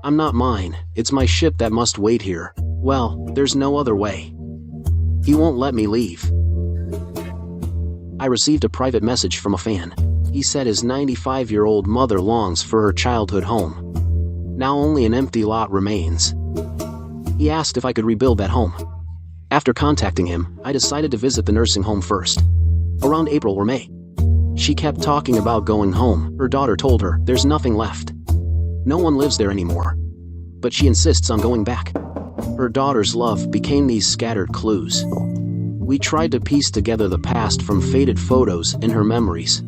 I'm not mine, it's my ship that must wait here. Well, there's no other way. He won't let me leave. I received a private message from a fan. He said his 95-year-old mother longs for her childhood home. Now only an empty lot remains. He asked if I could rebuild that home. After contacting him, I decided to visit the nursing home first. Around April or May. She kept talking about going home. Her daughter told her there's nothing left. No one lives there anymore. But she insists on going back. Her daughter's love became these scattered clues. We tried to piece together the past from faded photos and her memories.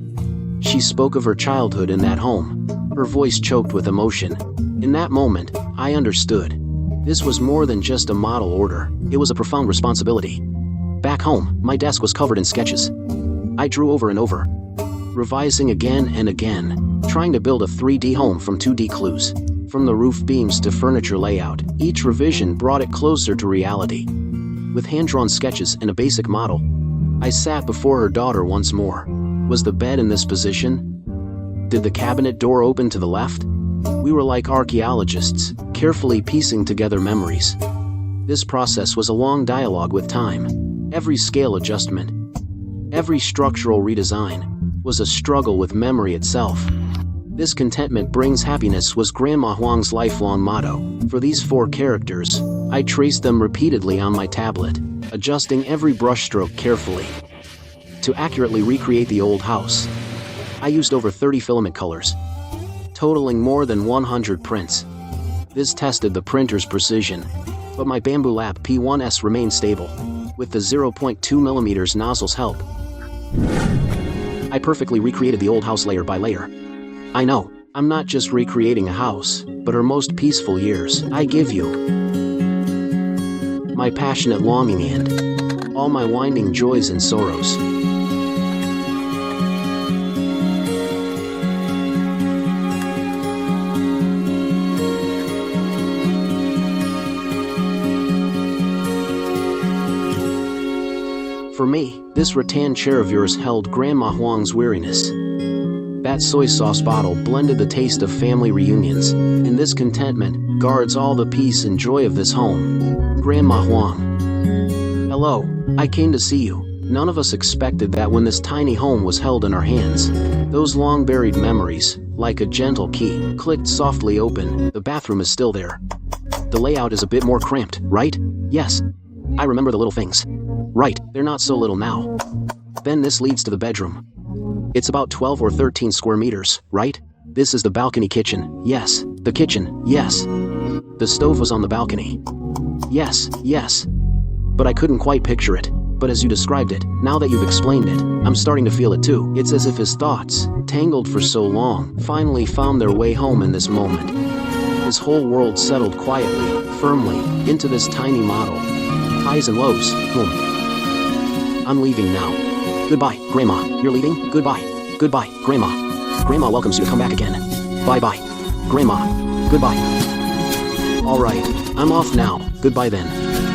She spoke of her childhood in that home. Her voice choked with emotion. In that moment, I understood. This was more than just a model order. It was a profound responsibility. Back home, my desk was covered in sketches. I drew over and over, revising again and again, trying to build a 3D home from 2D clues. From the roof beams to furniture layout, each revision brought it closer to reality. With hand-drawn sketches and a basic model, I sat before her daughter once more. Was the bed in this position? Did the cabinet door open to the left? We were like archaeologists, carefully piecing together memories. This process was a long dialogue with time. Every scale adjustment, every structural redesign, was a struggle with memory itself. This contentment brings happiness was Grandma Huang's lifelong motto. For these 4 characters, I traced them repeatedly on my tablet, adjusting every brushstroke carefully. To accurately recreate the old house, I used over 30 filament colors, totaling more than 100 prints. This tested the printer's precision, but my BambuLab P1S remained stable. With the 0.2mm nozzle's help, I perfectly recreated the old house layer by layer. I know, I'm not just recreating a house, but her most peaceful years. I give you my passionate longing and all my winding joys and sorrows. For me, this rattan chair of yours held Grandma Huang's weariness. That soy sauce bottle blended the taste of family reunions, and this contentment guards all the peace and joy of this home. Grandma Huang. Hello, I came to see you. None of us expected that when this tiny home was held in our hands. Those long-buried memories, like a gentle key, clicked softly open. The bathroom is still there. The layout is a bit more cramped, right? Yes. I remember the little things. Right, they're not so little now. Then this leads to the bedroom. It's about 12 or 13 square meters, right? This is the balcony kitchen. Yes, the kitchen, yes. The stove was on the balcony. Yes, yes. But I couldn't quite picture it. But as you described it, now that you've explained it, I'm starting to feel it too. It's as if his thoughts, tangled for so long, finally found their way home in this moment. His whole world settled quietly, firmly, into this tiny model. Highs and lows, boom. I'm leaving now. Goodbye, Grandma. You're leaving? Goodbye. Goodbye, Grandma. Grandma welcomes you to come back again. Bye-bye. Grandma. Goodbye. All right, I'm off now. Goodbye then.